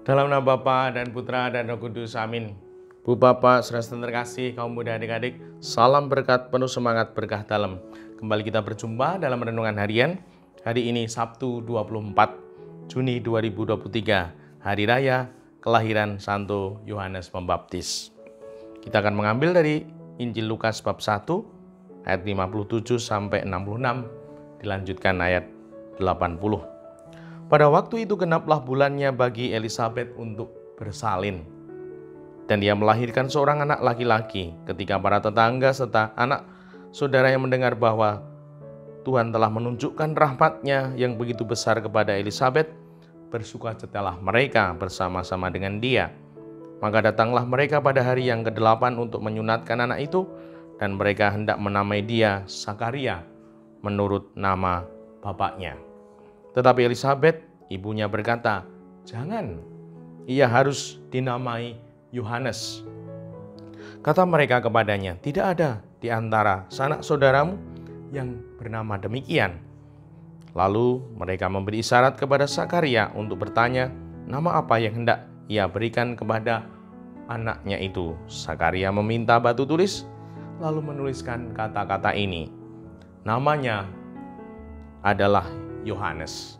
Dalam nama Bapa dan Putra dan Roh Kudus, amin. Bu Bapak, saudara terkasih, kaum muda adik-adik, salam berkat penuh semangat berkah dalam. Kembali kita berjumpa dalam renungan harian. Hari ini Sabtu 24 Juni 2023, Hari Raya Kelahiran Santo Yohanes Pembaptis. Kita akan mengambil dari Injil Lukas bab 1 ayat 57 sampai 66, dilanjutkan ayat 80. Pada waktu itu genaplah bulannya bagi Elisabet untuk bersalin. Dan dia melahirkan seorang anak laki-laki. Ketika para tetangga serta anak saudara yang mendengar bahwa Tuhan telah menunjukkan rahmat-Nya yang begitu besar kepada Elisabet, bersukacitalah mereka bersama-sama dengan dia. Maka datanglah mereka pada hari yang ke-8 untuk menyunatkan anak itu, dan mereka hendak menamai dia Sakaria menurut nama bapaknya. Tetapi Elisabet, ibunya berkata, "Jangan, ia harus dinamai Yohanes." Kata mereka kepadanya, "Tidak ada di antara sanak saudaramu yang bernama demikian." Lalu mereka memberi isyarat kepada Sakaria untuk bertanya, nama apa yang hendak ia berikan kepada anaknya itu. Sakaria meminta batu tulis, lalu menuliskan kata-kata ini, "Namanya adalah Yohanes."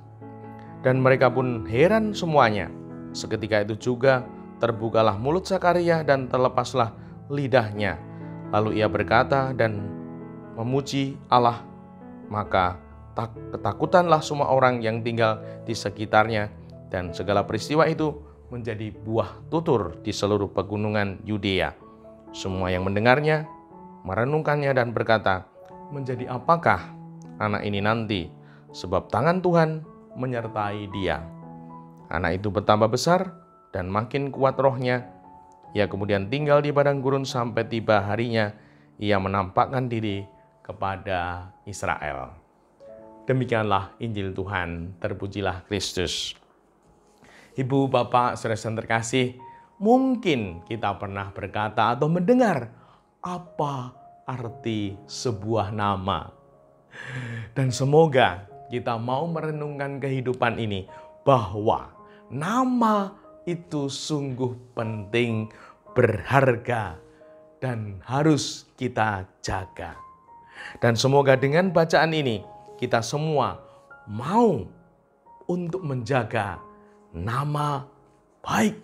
Dan mereka pun heran semuanya. Seketika itu juga terbukalah mulut Sakaria dan terlepaslah lidahnya. Lalu ia berkata dan memuji Allah. Maka ketakutanlah semua orang yang tinggal di sekitarnya, dan segala peristiwa itu menjadi buah tutur di seluruh pegunungan Yudea. Semua yang mendengarnya merenungkannya dan berkata, "Menjadi apakah anak ini nanti? Sebab tangan Tuhan menyertai dia." Anak itu bertambah besar dan makin kuat rohnya. Ia kemudian tinggal di padang gurun sampai tiba harinya ia menampakkan diri kepada Israel. Demikianlah Injil Tuhan, terpujilah Kristus. Ibu, Bapak, saudara terkasih, mungkin kita pernah berkata atau mendengar apa arti sebuah nama. Dan semoga kita mau merenungkan kehidupan ini bahwa nama itu sungguh penting, berharga, dan harus kita jaga. Dan semoga dengan bacaan ini kita semua mau untuk menjaga nama baik,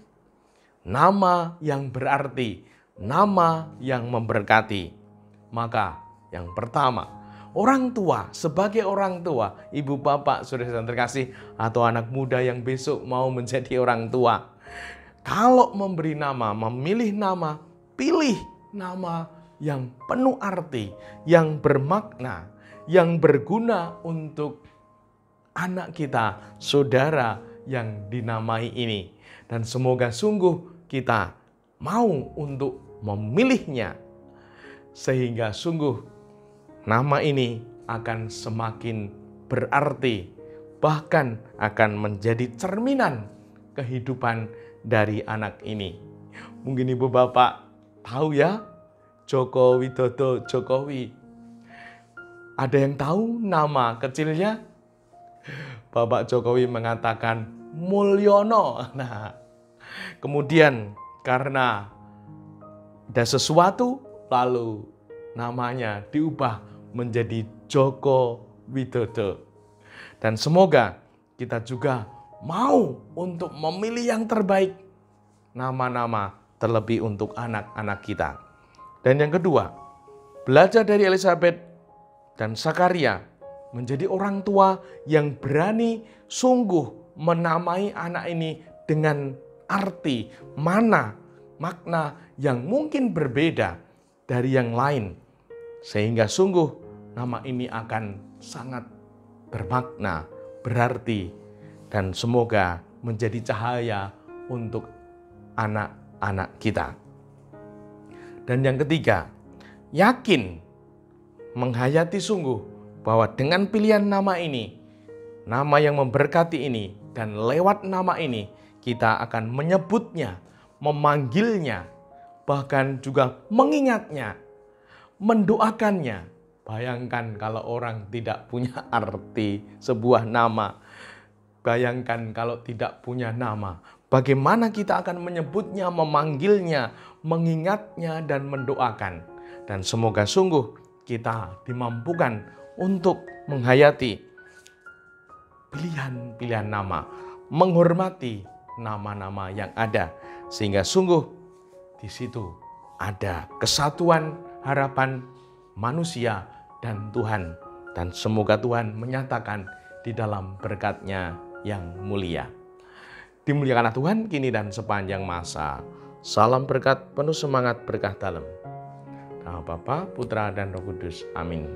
nama yang berarti, nama yang memberkati. Maka yang pertama, orang tua, sebagai orang tua, ibu, bapak, saudara terkasih, atau anak muda yang besok mau menjadi orang tua, kalau memberi nama, memilih nama, pilih nama yang penuh arti, yang bermakna, yang berguna untuk anak kita, saudara yang dinamai ini. Dan semoga sungguh kita mau untuk memilihnya, sehingga sungguh nama ini akan semakin berarti, bahkan akan menjadi cerminan kehidupan dari anak ini. Mungkin ibu bapak tahu ya, Joko Widodo Jokowi. Ada yang tahu nama kecilnya? Bapak Jokowi mengatakan Mulyono. Nah, kemudian karena ada sesuatu, lalu namanya diubah menjadi Joko Widodo. Dan semoga kita juga mau untuk memilih yang terbaik, nama-nama terlebih untuk anak-anak kita. Dan yang kedua, belajar dari Elisabet dan Sakaria menjadi orang tua yang berani sungguh menamai anak ini dengan arti, makna yang mungkin berbeda dari yang lain. Sehingga sungguh nama ini akan sangat bermakna, berarti, dan semoga menjadi cahaya untuk anak-anak kita. Dan yang ketiga, yakin menghayati sungguh bahwa dengan pilihan nama ini, nama yang memberkati ini, dan lewat nama ini kita akan menyebutnya, memanggilnya, bahkan juga mengingatnya, mendoakannya. Bayangkan kalau orang tidak punya arti sebuah nama. Bayangkan kalau tidak punya nama. Bagaimana kita akan menyebutnya, memanggilnya, mengingatnya, dan mendoakan. Dan semoga sungguh kita dimampukan untuk menghayati pilihan-pilihan nama, menghormati nama-nama yang ada, sehingga sungguh di situ ada kesatuan harapan manusia dan Tuhan. Dan semoga Tuhan menyatakan di dalam berkat-Nya yang mulia. Dimuliakanlah Tuhan kini dan sepanjang masa. Salam berkat penuh semangat berkah dalam. Nama Bapa, Putra, dan Roh Kudus. Amin.